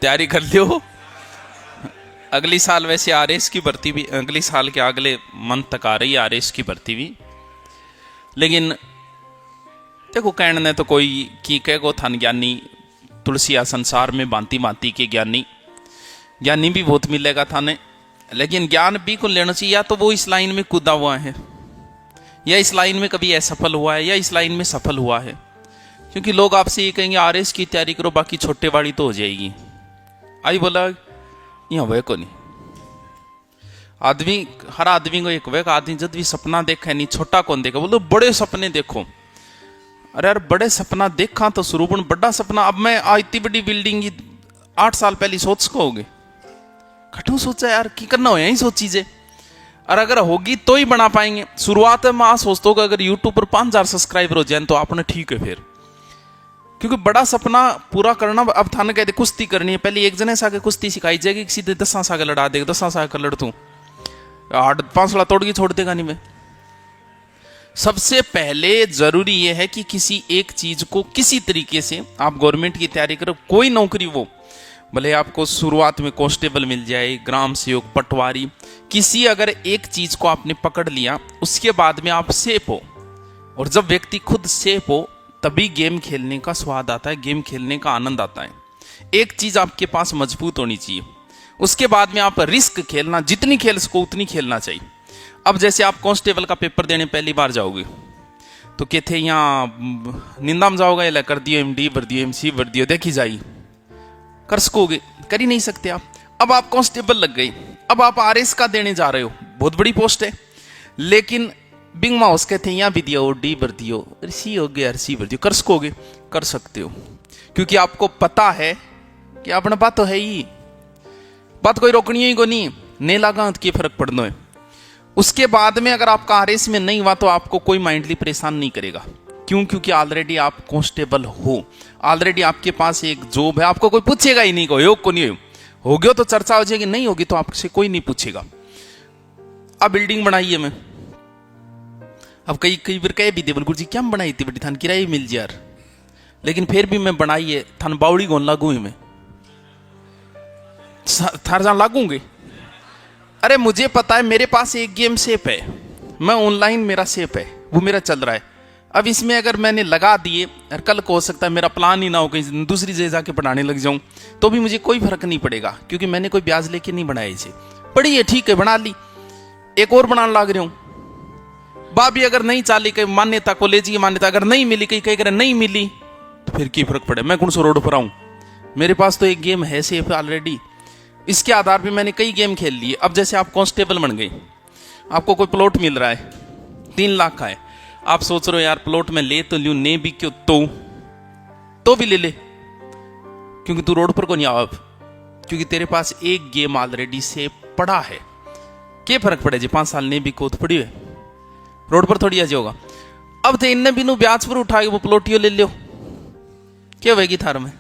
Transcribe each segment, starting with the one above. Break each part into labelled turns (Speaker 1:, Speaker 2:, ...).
Speaker 1: तैयारी कर लियो। अगली साल वैसे आरएस की भर्ती भी, अगली साल के अगले मंथ तक आ रही है आरएस की भर्ती भी। लेकिन देखो कहने ने तो कोई की कह को थान ज्ञानी तुलसिया संसार में भांति भांति के ज्ञानी ज्ञानी भी बहुत मिलेगा थाने, लेकिन ज्ञान भी को लेना चाहिए। या तो वो इस लाइन में कूदा हुआ है, या इस लाइन में कभी असफल हुआ है, या इस लाइन में सफल हुआ है। क्योंकि लोग आपसे ये कहेंगे आरएस की तैयारी करो, बाकी छोटे वाली तो हो जाएगी। आई बोला यहाँ वह को नहीं आदमी, हर आदमी को एक वह आदमी जब भी सपना देखा नहीं, छोटा कौन देखा, बोलो बड़े सपने देखो। अरे यार बड़े सपना देखा तो स्वरूपन बड़ा सपना। अब मैं इतनी बड़ी बिल्डिंग 8 साल पहले सोच को होगे, खटू सोचा यार की करना हो यही सोची जे, और अगर होगी तो ही बना पाएंगे। शुरुआत में मैं सोचता हूँ अगर यूट्यूब पर 5000 सब्सक्राइबर हो जाए तो आपने ठीक है फिर, क्योंकि बड़ा सपना पूरा करना। अब थाने कहते कुश्ती करनी है, पहले एक जने सा कुश्ती सिखाई जाएगी, सीधे 10 सा लड़ा देगा, 10 सा लड़ तू 5 साल तोड़ के छोड़ देगा नहीं। मैं सबसे पहले जरूरी यह है कि किसी एक चीज को किसी तरीके से आप गवर्नमेंट की तैयारी करो, कोई नौकरी वो भले आपको शुरुआत में कांस्टेबल मिल जाए, ग्राम सेवक, पटवारी, किसी अगर एक चीज को आपने पकड़ लिया उसके बाद में आप सेफ हो। और जब व्यक्ति खुद सेफ हो तभी गेम खेलने का स्वाद आता है, गेम खेलने का आनंद आता है। एक चीज आपके पास मजबूत होनी चाहिए, उसके बाद में आप रिस्क खेलना, जितनी खेल सको उतनी खेलना चाहिए। अब जैसे आप कांस्टेबल का पेपर देने पहली बार जाओगे तो कहते यहाँ निंदा में जाओगे, या कर दियो एमडी भर दियो, एमसी भर दियो, देखी जाई, कर सकोगे? कर ही नहीं सकते आप। अब आप कांस्टेबल लग गई, अब आप आरएस का देने जा रहे हो, बहुत बड़ी पोस्ट है, लेकिन बिंग माउस कहते हैं यहाँ भी दियो, डी भर दियो, सी हो गया, सी भर दियो, कर सकोगे? कर सकते हो, क्योंकि आपको पता है कि अपना बात तो है ही, बात कोई रोकनी ही को नहीं लगा तो क्या फर्क पड़ना है। उसके बाद में अगर आपका आरएस में नहीं हुआ तो आपको कोई माइंडली परेशान नहीं करेगा। क्यों? क्योंकि ऑलरेडी आप कांस्टेबल हो, ऑलरेडी आपके पास एक जॉब है, आपको कोई पूछेगा ही नहीं, को योग को नहीं हो गया तो चर्चा हो जाएगी, नहीं होगी तो आपसे कोई नहीं पूछेगा। अब बिल्डिंग बनाई है मैं, अब कई बार कहे भी दे गुरु जी क्या बनाई थी बड़ी, थान किराए मिल जाए यार, लेकिन फिर भी मैं बनाई है, थान बावड़ी गोन लागू है, मैं थार जहां लागूंगे। अरे मुझे पता है मेरे पास एक गेम सेप है, मैं ऑनलाइन मेरा सेप है, वो मेरा चल रहा है। अब इसमें अगर मैंने लगा दिए और कल को हो सकता है मेरा प्लान ही ना हो, कहीं दूसरी जगह जाके पढ़ाने लग जाऊं, तो भी मुझे कोई फर्क नहीं पड़ेगा, क्योंकि मैंने कोई ब्याज लेके नहीं बनाया इसे। पढ़ी है ठीक है, बना ली, एक और बनाने लग रहा हूं। बाबी अगर नहीं चाली, कहीं मान्यता कॉलेज की मान्यता अगर नहीं मिली, कहीं कहीं नहीं मिली, तो फिर की फर्क पड़े, मैं कौन सा रोड पर आऊं? मेरे पास तो एक गेम है सेफ ऑलरेडी, इसके आधार पे मैंने कई गेम खेल लिए। अब जैसे आप कांस्टेबल बन गए, आपको कोई प्लॉट मिल रहा है 3 लाख का है, आप सोच रहे हो यार प्लॉट में ले तो लूं, ने भी क्यों, तो भी ले ले, क्योंकि तू रोड पर को नहीं आओ अब, क्योंकि तेरे पास एक गेम ऑलरेडी से पड़ा है। क्या फर्क पड़े जी 5 साल ने भी कोत पड़ी है, रोड पर थोड़ी आ जाओगा। अब तो इनने बिनु ब्याज पर उठा के वो प्लॉटियो ले लो, क्या होगी थार में?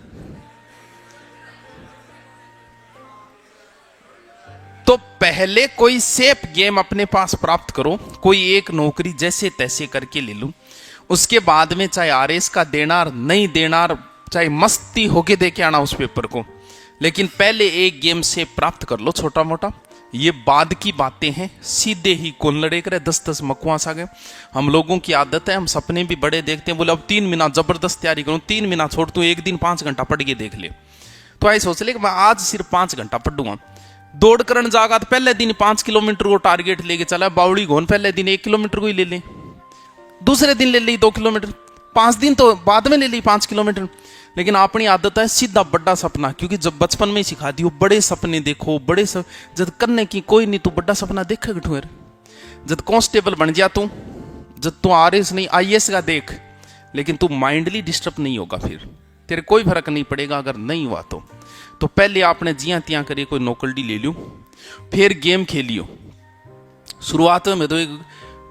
Speaker 1: तो पहले कोई सेफ गेम अपने पास प्राप्त करो, कोई एक नौकरी जैसे तैसे करके ले लूं, उसके बाद में चाहे आरएस का देना नहीं देना, चाहे मस्ती होके देके आना उस पेपर को, लेकिन पहले एक गेम से प्राप्त कर लो छोटा मोटा। ये बाद की बातें हैं, सीधे ही कौन लड़े करे, 10-10 मकवास आ गए। हम लोगों की आदत है, हम सपने भी बड़े देखते हैं, बोले अब 3 महीना जबरदस्त तैयारी करूं, 3 महीना छोड़ तू, एक दिन 5 घंटा पढ़ के देख ले। तो ऐसे सोच ले कि मैं आज सिर्फ 5 घंटा पढ़ूंगा। दौड़ करने जागा तो पहले दिन 5 किलोमीटर को टारगेट लेके चला, बावड़ी घोन पहले दिन 1 किलोमीटर को ही ले ले, दूसरे दिन ले ली 2 किलोमीटर, 5 दिन तो बाद में ले ली 5 किलोमीटर। लेकिन अपनी आदत है सीधा बड़ा सपना, क्योंकि जब बचपन में ही सिखा दियो बड़े सपने देखो, बड़े जब करने की कोई नहीं, तू बड़ा सपना देखे गठुएर। जब कांस्टेबल बन जा तू, जब तू आरएस नहीं आईएएस का देख, लेकिन तू माइंडली डिस्टर्ब नहीं होगा, फिर तेरे कोई फर्क नहीं पड़ेगा अगर नहीं हुआ तो पहले आपने जिया तिया करिए कोई नौकरी ले लियो, फिर गेम खेलियो। शुरुआत में तो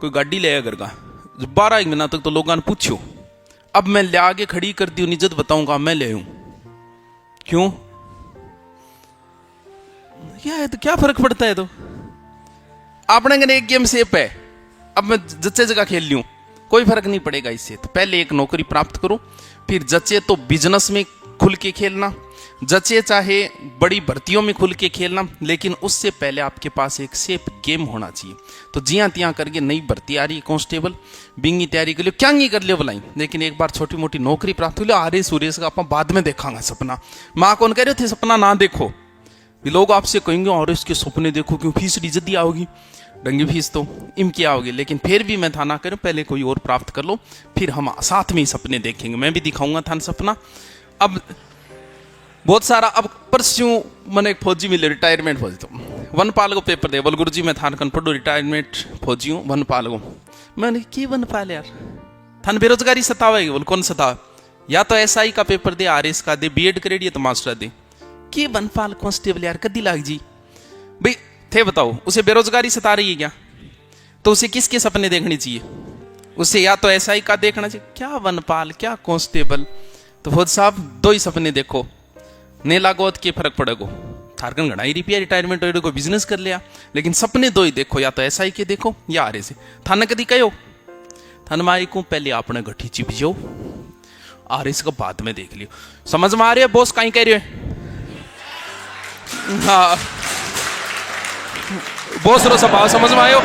Speaker 1: कोई गाड़ी ले घर का 12 महीना तक तो लोगों ने पूछो, अब मैं ले आगे खड़ी कर दी निजत बताऊंगा मैं ले आऊं, क्यों क्या है तो क्या फर्क पड़ता है? तो आपने कहने एक गेम सेफ है, अब मैं जच्चे जगह खेल लूं, कोई फर्क नहीं पड़ेगा इससे। तो पहले एक नौकरी प्राप्त करो, फिर जच्चे तो बिजनेस में खुल के खेलना, जचे चाहे बड़ी भर्तियों में खुल के खेलना, लेकिन उससे पहले आपके पास एक सेफ गेम होना चाहिए। तो जियां तियां करके नई भर्ती आ रही है कांस्टेबल, बिंगी तैयारी कर लियो, क्या नहीं कर लियो बुलाई, लेकिन एक बार छोटी मोटी नौकरी प्राप्त हो लियो, आरे सूर्य का आप बाद में देखांगा सपना। माँ कौन कह रहे थे सपना ना देखो, लोग आपसे कहेंगे और इसके सपने देखो क्यों, फीस जल्दी आओगी, डंगी फीस तो इनकी आओगी, लेकिन फिर भी मैं था ना करूं, पहले कोई और प्राप्त कर लो, फिर हम साथ में ही सपने देखेंगे, मैं भी दिखाऊंगा था सपना। अब बहुत सारा, अब परस्यों मैंने एक फौजी मिले, रिटायरमेंट फौजी, तो वनपाल को पेपर दे, बोल गुरु जी मैं थान कन पढ़ो रिटायरमेंट फौजी हूँ वनपाल को। मैंने की वनपाल यार, थान बेरोजगारी सतावेगी, बोल कौन सतावे, या तो SI का पेपर दे, RS का दे, BEd करेडिए तो मास्टर दे, कि वनपाल कांस्टेबल यार कदी लाग जी भाई थे, बताओ उसे बेरोजगारी सता रही है क्या, तो उसे किसके सपने देखने चाहिए, उसे या तो SI का देखना चाहिए, क्या वनपाल क्या कांस्टेबल। तो फौज साहब दो ही सपने देखो, ने लागोत के फर्क पड़ेगो, थारकन घड़ाई रिपिया रिटायरमेंट हो को बिजनेस कर लिया, लेकिन सपने दो ही देखो, या तो SI के देखो या RS। थाने कदी कहो थान माई को पहले आपने गठी चिप जाओ, RS को बाद में देख लियो। समझ में आ रही है बॉस कहीं कह रहे हो, हाँ बहुत सारा स्वभाव समझ में आयो।